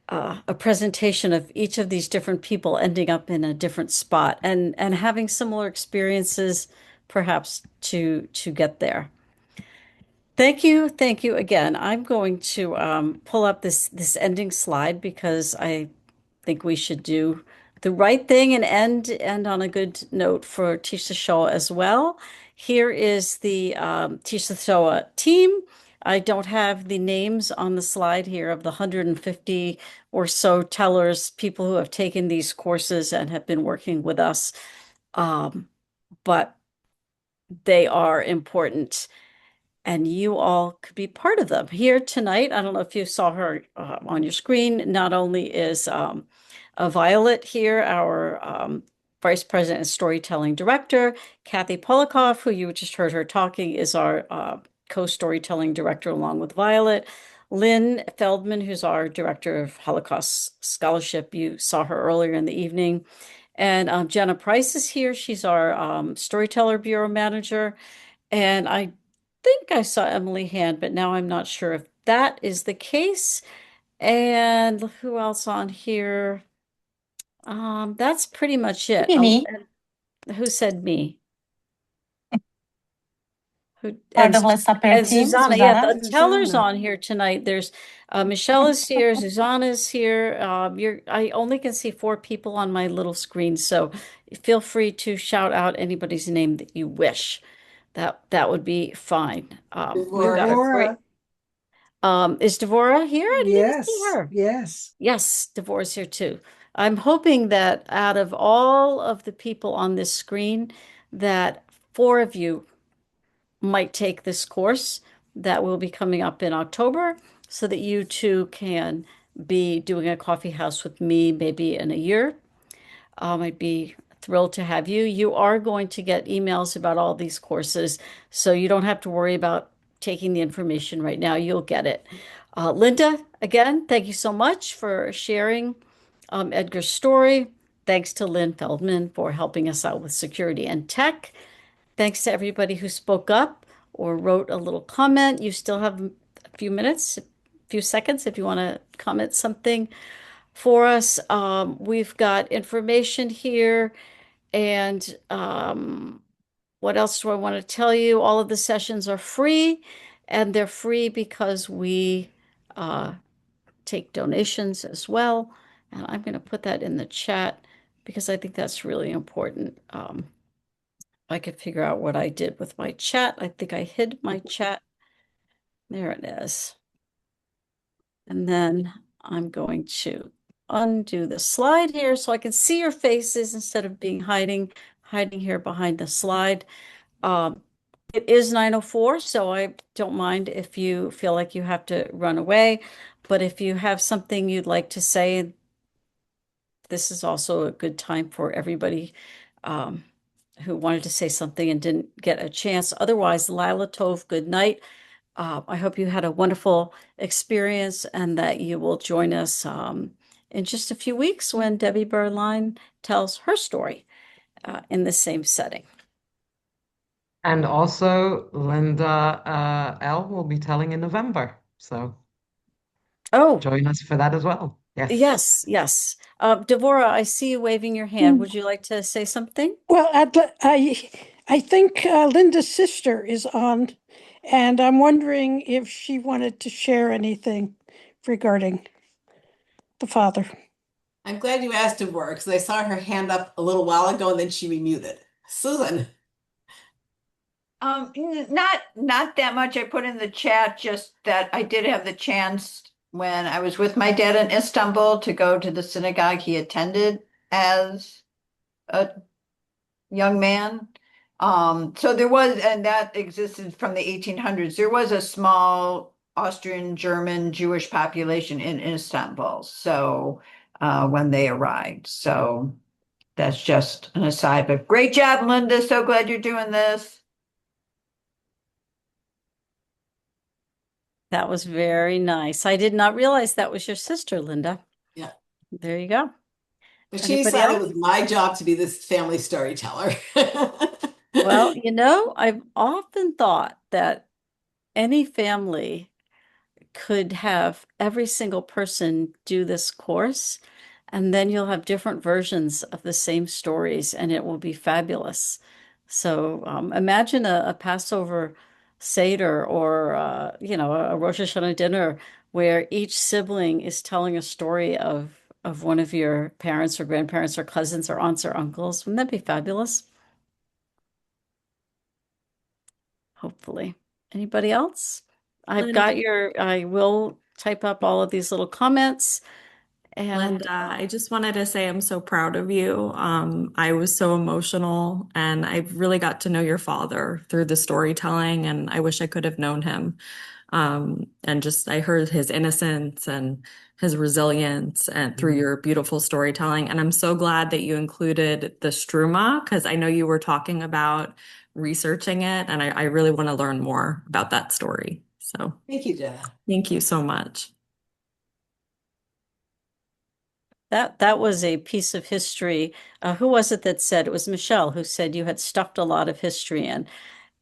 Speaker 1: a presentation of each of these different people ending up in a different spot and having similar experiences, perhaps to get there. Thank you again. I'm going to pull up this ending slide because I think we should do the right thing and end on a good note for Teach the Show as well. Here is the Teach the Show team. I don't have the names on the slide here of the 150 or so tellers, people who have taken these courses and have been working with us, but they are important and you all could be part of them. Here tonight, I don't know if you saw her on your screen, not only is Violet here, our Vice President and Storytelling Director. Kathy Polikoff, who you just heard her talking, is our co-storytelling director along with Violet. Lynn Feldman, who's our Director of Holocaust Scholarship. You saw her earlier in the evening. And Jenna Price is here. She's our Storyteller Bureau Manager. And I think I saw Emily Hand, but now I'm not sure if that is the case. And who else on here? That's pretty much it. Oh,
Speaker 5: Me.
Speaker 1: and who said me? Who
Speaker 5: Part of Let's Up Air
Speaker 1: and
Speaker 5: team,
Speaker 1: Susanna? Yeah,
Speaker 5: Susanna.
Speaker 1: the teller's
Speaker 6: Susanna.
Speaker 1: on here tonight. There's Michelle is here, Susanna's here. I only can see 4 people on my little screen, so feel free to shout out anybody's name that you wish. That would be fine. We've got a
Speaker 2: Devorah.
Speaker 1: great.
Speaker 6: Devorah.
Speaker 1: Is Devora here? I didn't even see
Speaker 6: Yes,
Speaker 1: her.
Speaker 6: yes.
Speaker 1: Yes, Devora's here too. I'm hoping that out of all of the people on this screen, that 4 of you might take this course that will be coming up in October so that you too can be doing a coffee house with me maybe in a year. I'd be thrilled to have you. You are going to get emails about all these courses, so you don't have to worry about taking the information right now. You'll get it. Linda, again, thank you so much for sharing Edgar's story. Thanks to Lynn Feldman for helping us out with security and tech. Thanks to everybody who spoke up or wrote a little comment. You still have a few minutes, a few seconds if you want to comment something for us. We've got information here. And what else do I want to tell you? All of the sessions are free, and they're free because we uh, take donations as well. And I'm going to put that in the chat because I think that's really important. I could figure out what I did with my chat. I think I hid my chat. There it is. And then I'm going to undo the slide here so I can see your faces instead of being hiding here behind the slide. It is 9:04, so I don't mind if you feel like you have to run away. But if you have something you'd like to say, this is also a good time for everybody who wanted to say something and didn't get a chance. Otherwise, Lila Tove, good night. I hope you had a wonderful experience and that you will join us in just a few weeks when Debbie Berline tells her story in the same setting.
Speaker 8: And also, Linda L will be telling in November. So
Speaker 1: Oh,
Speaker 8: join us for that as well. Yes.
Speaker 1: yes, yes. Devora, I see you waving your hand. Would you like to say something?
Speaker 9: Well, I think Linda's sister is on, and I'm wondering if she wanted to share anything regarding the father.
Speaker 2: I'm glad you asked Devorah because I saw her hand up a little while ago and then she remuted. Susan.
Speaker 10: Not that much. I put in the chat just that I did have the chance when I was with my dad in Istanbul to go to the synagogue he attended as a young man. So there was, and that existed from the 1800s. There was a small Austrian German Jewish population in Istanbul. So when they arrived, so that's just an aside. But great job, Linda. So glad you're doing this.
Speaker 1: That was very nice. I did not realize that was your sister, Linda.
Speaker 2: Yeah.
Speaker 1: There you go.
Speaker 2: But she
Speaker 1: Anybody
Speaker 2: decided it
Speaker 1: else?
Speaker 2: was my job to be this family storyteller.
Speaker 1: Well, I've often thought that any family could have every single person do this course, and then you'll have different versions of the same stories, and it will be fabulous. So imagine a Passover Seder or a Rosh Hashanah dinner where each sibling is telling a story of one of your parents or grandparents or cousins or aunts or uncles. Wouldn't that be fabulous? Hopefully. Anybody else? I will type up all of these little comments and
Speaker 11: Linda, I just wanted to say I'm so proud of you. I was so emotional, and I really got to know your father through the storytelling, and I wish I could have known him. And just I heard his innocence and his resilience and through your beautiful storytelling. And I'm so glad that you included the struma because I know you were talking about researching it, and I really want to learn more about that story. So
Speaker 2: Thank you, Jenna.
Speaker 11: thank you so much.
Speaker 1: That was a piece of history. Who was it that said, it was Michelle who said you had stuffed a lot of history in?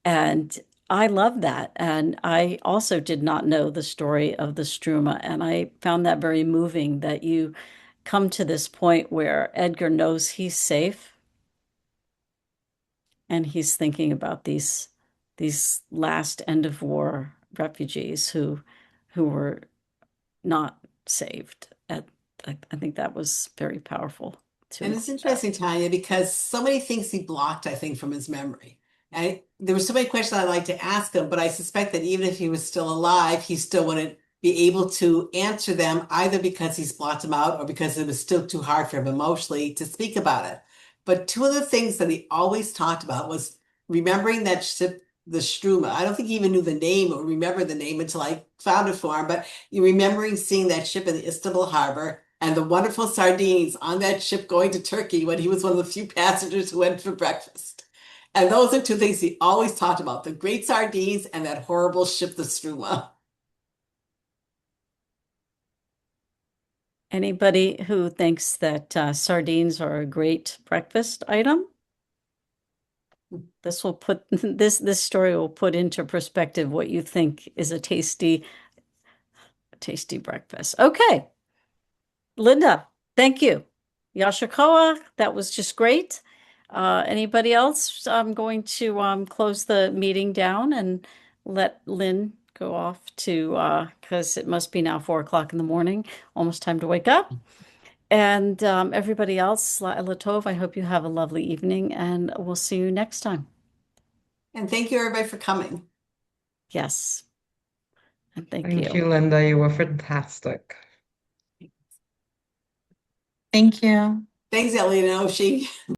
Speaker 1: And I love that. And I also did not know the story of the Struma. And I found that very moving that you come to this point where Edgar knows he's safe and he's thinking about these last end of war refugees who were not saved. I think that was very powerful to
Speaker 2: And it's
Speaker 1: include that.
Speaker 2: interesting, Tanya, because so many things he blocked, I think, from his memory. And there were so many questions I'd like to ask him, but I suspect that even if he was still alive, he still wouldn't be able to answer them either because he's blocked them out or because it was still too hard for him emotionally to speak about it. But two of the things that he always talked about was remembering that ship, the Struma. I don't think he even knew the name or remembered the name until I found it for him, but you remembering seeing that ship in the Istanbul harbor and the wonderful sardines on that ship going to Turkey when he was one of the few passengers who went for breakfast. And those are two things he always talked about, the great sardines and that horrible ship, the Struma.
Speaker 1: Anybody who thinks that sardines are a great breakfast item, this will put this story will put into perspective what you think is a tasty breakfast. Okay, Linda, thank you. Yashikoa, that was just great. Anybody else? I'm going to close the meeting down and let Lynn go off to because it must be now 4 o'clock in the morning, almost time to wake up. And everybody else, Latov, I hope you have a lovely evening, and we'll see you next time.
Speaker 2: And thank you, everybody, for coming.
Speaker 1: Yes, and thank
Speaker 8: Thank
Speaker 1: you.
Speaker 8: you, Linda. You were fantastic.
Speaker 5: Thank you.
Speaker 2: Thanks, Ellie and Oshi.